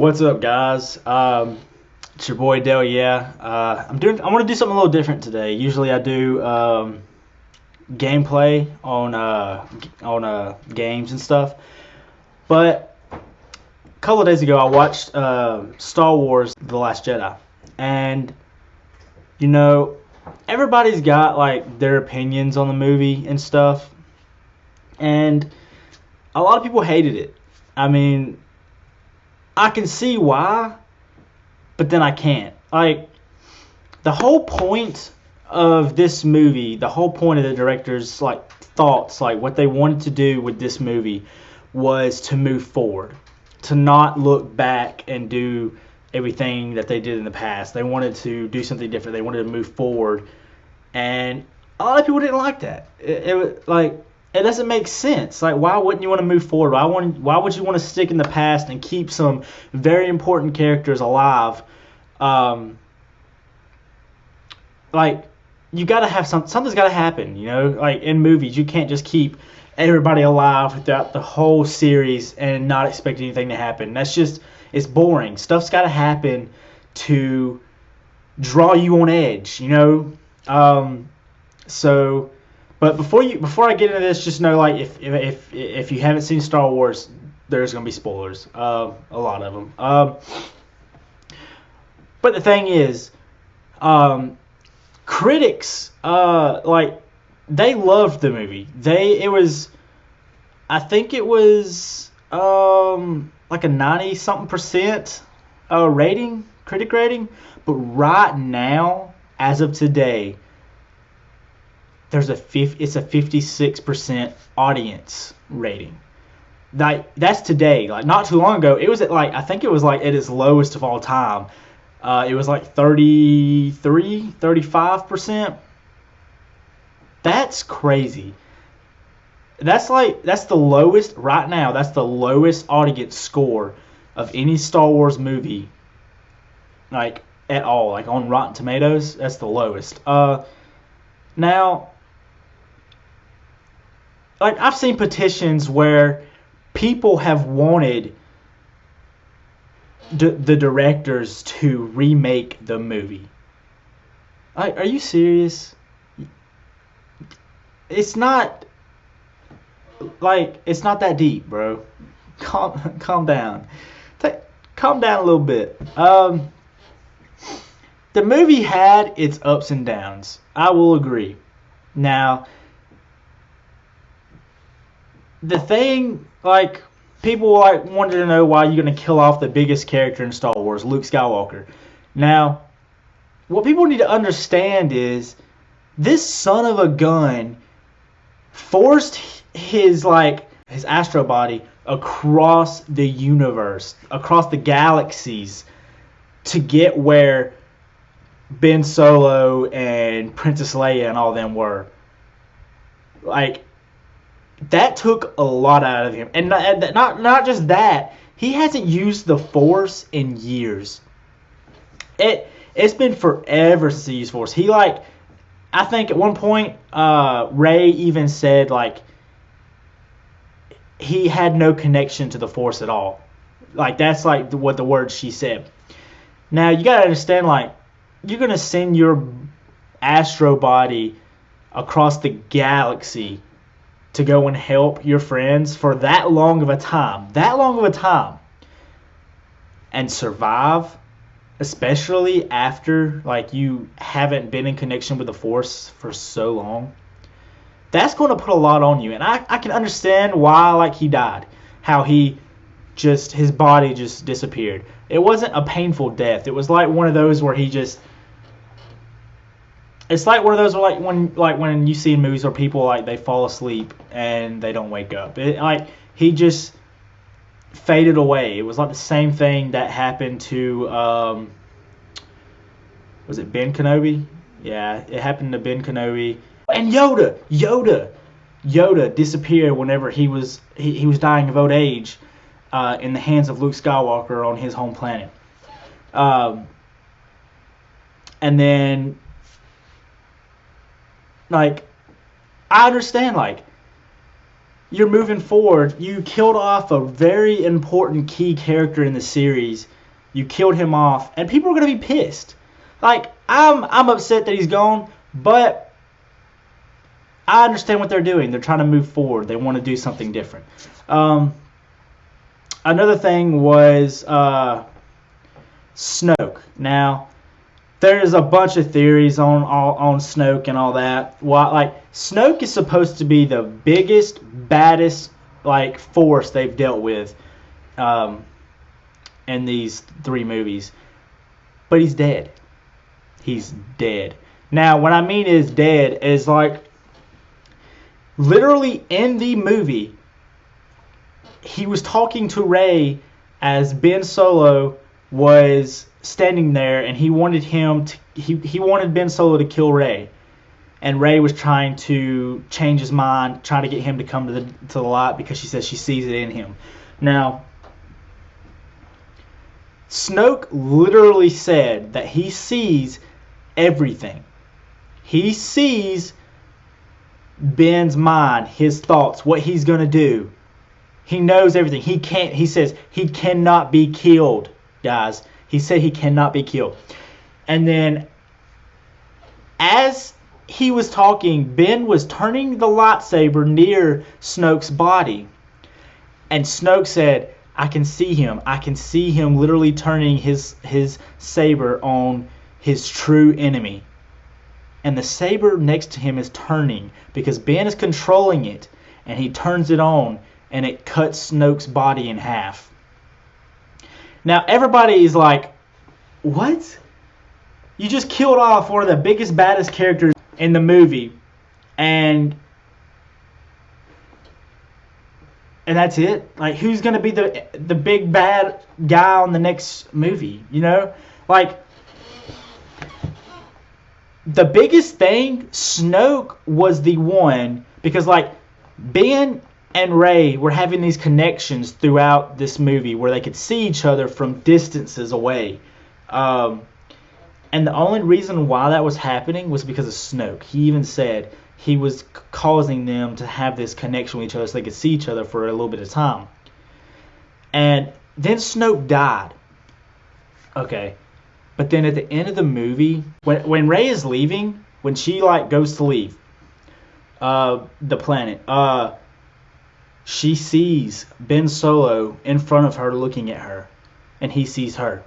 What's up, guys? It's your boy Dale. Yeah, I want to do something a little different today. Usually, I do gameplay on games and stuff. But a couple of days ago, I watched Star Wars: The Last Jedi, and you know, everybody's got like their opinions on the movie and stuff, and a lot of people hated it. I mean, I can see why, but then I can't. Like, the whole point of this movie, the whole point of the director's like thoughts, like what they wanted to do with this movie was to move forward, to not look back and do everything that they did in the past. They wanted to do something different. They wanted to move forward, and a lot of people didn't like that. It was like, it doesn't make sense. Like, why wouldn't you want to move forward? Why would you want to stick in the past and keep some very important characters alive? Like, you got to have something's got to happen, you know? Like, in movies, you can't just keep everybody alive throughout the whole series and not expect anything to happen. It's boring. Stuff's got to happen to draw you on edge, you know? But before I get into this, just know, like, if you haven't seen Star Wars, there's gonna be spoilers, a lot of them. But the thing is, critics, like, they loved the movie. I think it was like a 90-something% rating, critic rating. But right now, as of today, it's a 56% audience rating. Like, that's today. Like, not too long ago, it was I think it was like at its lowest of all time. It was like 35%. That's crazy. That's the lowest right now. That's the lowest audience score of any Star Wars movie, like, at all. Like, on Rotten Tomatoes, that's the lowest. Now, like, I've seen petitions where people have wanted the directors to remake the movie. Like, are you serious? It's not that deep, bro. Calm down. Calm down a little bit. The movie had its ups and downs. I will agree. Now, the thing, like, people like wanted to know why you're going to kill off the biggest character in Star Wars, Luke Skywalker. Now, what people need to understand is this son of a gun forced his astro body across the universe, across the galaxies, to get where Ben Solo and Princess Leia and all them were. Like, that took a lot out of him. And not just that, he hasn't used the Force in years. It's been forever since he used Force. I think at one point, Rey even said, like, he had no connection to the Force at all. Like, that's like what the words she said. Now, you gotta understand, like, you're gonna send your astro body across the galaxy to go and help your friends for that long of a time, and survive, especially after, like, you haven't been in connection with the Force for so long. That's going to put a lot on you, and I can understand why, like, he died, how his body just disappeared. It wasn't a painful death. It was like one of those where it's like one of those where, when you see in movies where people, like, they fall asleep and they don't wake up. He just faded away. It was like the same thing that happened to was it Ben Kenobi? Yeah, it happened to Ben Kenobi. And Yoda disappeared whenever he was dying of old age in the hands of Luke Skywalker on his home planet. And then, like, I understand, like, you're moving forward. You killed off a very important key character in the series You killed him off, and people are gonna be pissed. Like, I'm upset that he's gone, but I understand what they're doing. They're trying to move forward. They want to do something different. Another thing was Snoke. Now, there's a bunch of theories on Snoke and all that. Like, Snoke is supposed to be the biggest, baddest, like, force they've dealt with in these 3 movies. But he's dead. He's dead. Now, what I mean is dead is, like, literally in the movie, he was talking to Rey as Ben Solo was standing there, and he wanted he wanted Ben Solo to kill Rey, and Rey was trying to change his mind, trying to get him to come to the light because she says she sees it in him. Now, Snoke literally said that he sees everything. He sees Ben's mind, his thoughts, what he's gonna do. He knows everything. He says he cannot be killed, guys. He said he cannot be killed. And then, as he was talking, Ben was turning the lightsaber near Snoke's body. And Snoke said, I can see him. I can see him literally turning his saber on his true enemy. And the saber next to him is turning because Ben is controlling it. And he turns it on, and it cuts Snoke's body in half. Now, everybody is like, what? You just killed off one of the biggest, baddest characters in the movie. And that's it? Like, who's going to be the big, bad guy on the next movie? You know? Like, the biggest thing, Snoke was the one, because, like, Ben and Rey were having these connections throughout this movie where they could see each other from distances away. And the only reason why that was happening was because of Snoke. He even said he was causing them to have this connection with each other so they could see each other for a little bit of time. And then Snoke died. Okay. But then at the end of the movie, when Rey is leaving, when she, like, goes to leave the planet, she sees Ben Solo in front of her looking at her, and he sees her.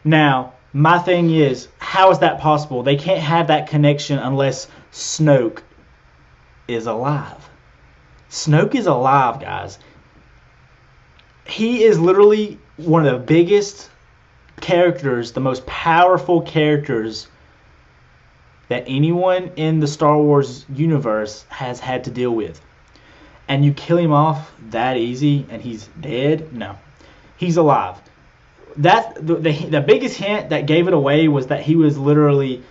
Now, my thing is, how is that possible? They can't have that connection unless Snoke is alive. Snoke is alive, guys. He is literally one of the biggest characters, the most powerful characters that anyone in the Star Wars universe has had to deal with. And you kill him off that easy and he's dead? No. He's alive. The biggest hint that gave it away was that he was literally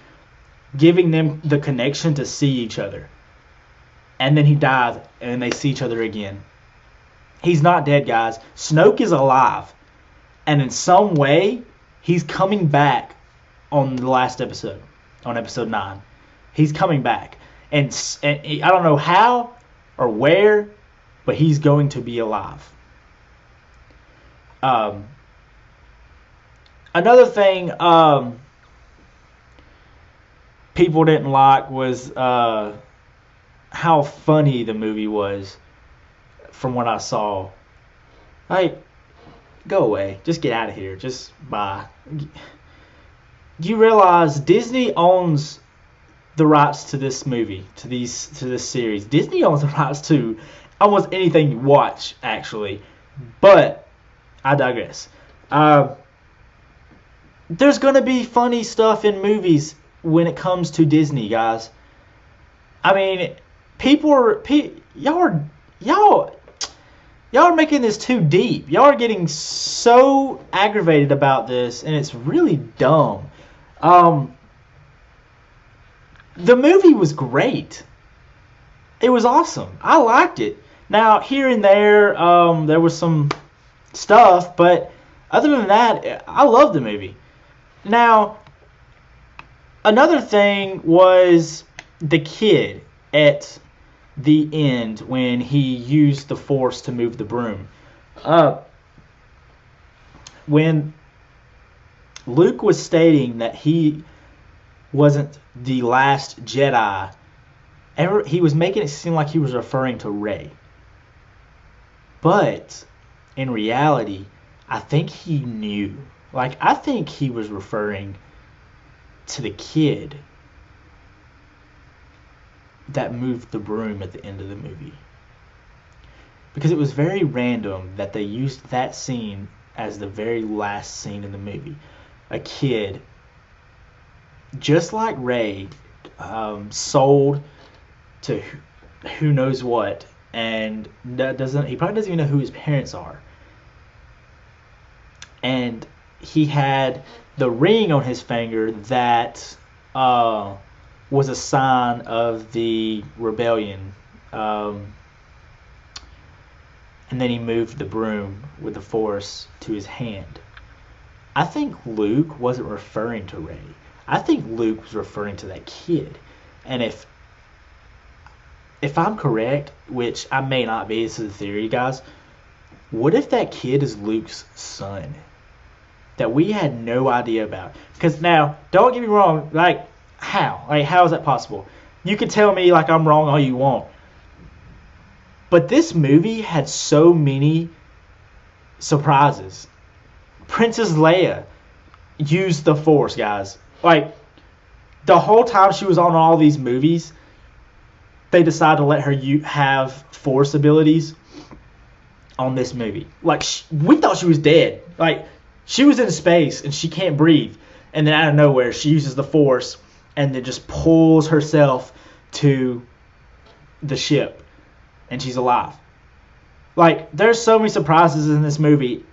giving them the connection to see each other. And then he dies and they see each other again. He's not dead, guys. Snoke is alive. And in some way, he's coming back on the last episode, on episode 9. He's coming back. And I don't know how or where, but he's going to be alive. Another thing people didn't like was how funny the movie was from what I saw. Like, go away. Just get out of here. Just bye. You realize Disney owns the rights to this movie, to this series. Disney owns the rights to almost anything you watch, actually. But I digress. There's gonna be funny stuff in movies when it comes to Disney, guys. I mean, y'all are making this too deep. Y'all are getting so aggravated about this, and it's really dumb. The movie was great. It was awesome. I liked it. Now, here and there, there was some stuff, but other than that, I loved the movie. Now, another thing was the kid at the end when he used the Force to move the broom. When Luke was stating that he wasn't the last Jedi. He was making it seem like he was referring to Rey. But in reality, I think he knew. Like, I think he was referring to the kid that moved the broom at the end of the movie. Because it was very random that they used that scene as the very last scene in the movie. A kid, just like Rey, sold to who knows what, and he probably doesn't even know who his parents are. And he had the ring on his finger that was a sign of the rebellion. And then he moved the broom with the Force to his hand. I think Luke wasn't referring to Rey. I think Luke was referring to that kid. And if I'm correct, which I may not be, this is a theory, guys, what if that kid is Luke's son that we had no idea about? Because now, don't get me wrong, like, how? Like, how is that possible? You can tell me, like, I'm wrong all you want. But this movie had so many surprises. Princess Leia used the Force, guys. Like, the whole time she was on all these movies, they decided to let her have Force abilities on this movie. Like, we thought she was dead. Like, she was in space and she can't breathe. And then out of nowhere, she uses the Force and then just pulls herself to the ship. And she's alive. Like, there's so many surprises in this movie.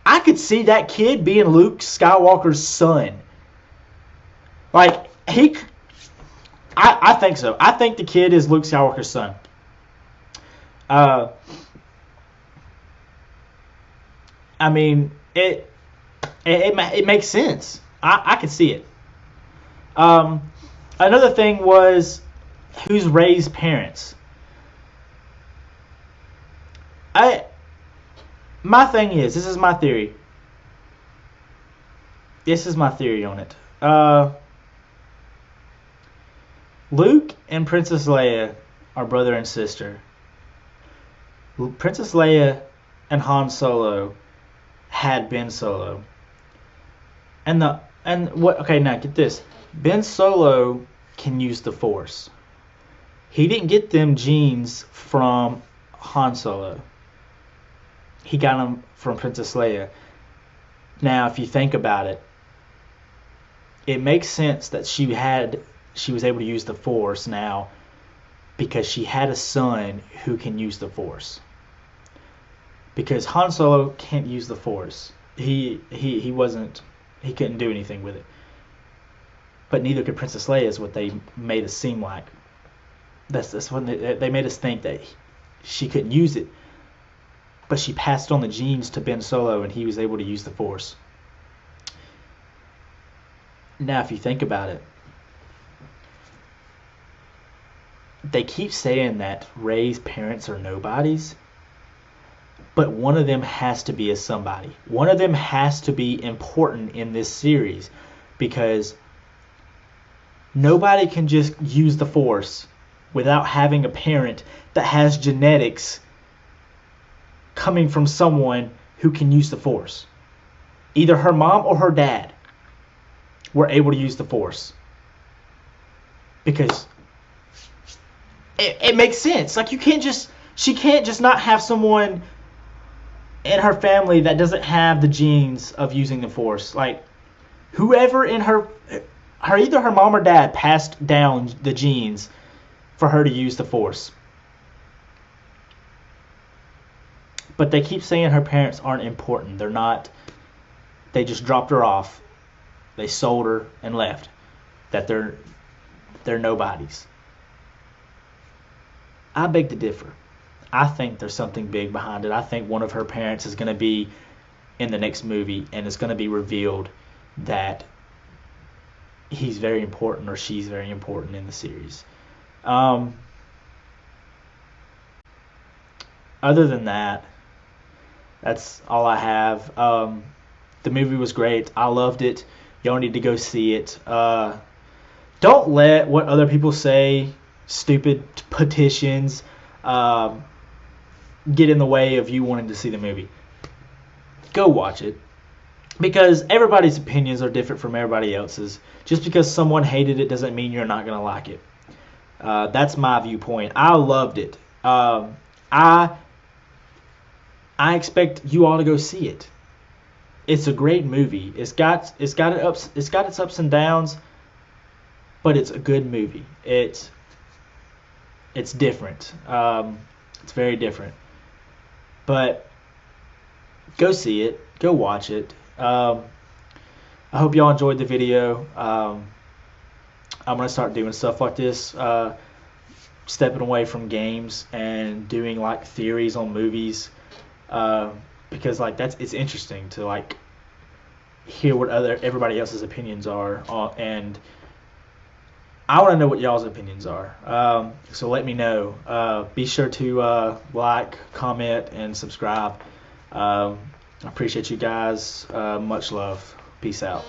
I could see that kid being Luke Skywalker's son. Like, I think so. I think the kid is Luke Skywalker's son. I mean, it makes sense. I could see it. Another thing was, who's Rey's parents? My thing is, this is my theory. This is my theory on it. Luke and Princess Leia are brother and sister. Princess Leia and Han Solo had Ben Solo. Okay, now get this. Ben Solo can use the Force. He didn't get them genes from Han Solo. He got them from Princess Leia. Now, if you think about it, it makes sense that she was able to use the Force now because she had a son who can use the Force. Because Han Solo can't use the Force. He couldn't do anything with it. But neither could Princess Leia, is what they made us seem like. That's when they made us think that she couldn't use it. But she passed on the genes to Ben Solo and he was able to use the Force. Now, if you think about it, they keep saying that Rey's parents are nobodies, but one of them has to be a somebody. One of them has to be important in this series because nobody can just use the Force without having a parent that has genetics coming from someone who can use the Force. Either her mom or her dad were able to use the Force. Because it makes sense. Like, she can't just not have someone in her family that doesn't have the genes of using the Force. Like, whoever in either her mom or dad passed down the genes for her to use the Force. But they keep saying her parents aren't important. They're not. They just dropped her off. They sold her and left. That they're nobodies. I beg to differ. I think there's something big behind it. I think one of her parents is going to be in the next movie, and it's going to be revealed that he's very important or she's very important in the series. Other than that, that's all I have. The movie was great. I loved it. Y'all need to go see it. Don't let what other people say, stupid petitions, get in the way of you wanting to see the movie. Go watch it. Because everybody's opinions are different from everybody else's. Just because someone hated it doesn't mean you're not going to like it. That's my viewpoint. I loved it. I expect you all to go see it. It's a great movie. It's got its ups and downs, but it's a good movie. It's different. It's very different. But go see it. Go watch it. I hope y'all enjoyed the video. I'm gonna start doing stuff like this, stepping away from games and doing like theories on movies, because like it's interesting to like hear what everybody else's opinions are, and I want to know what y'all's opinions are. So let me know. Be sure to like, comment, and subscribe. I appreciate you guys. Much love. Peace out.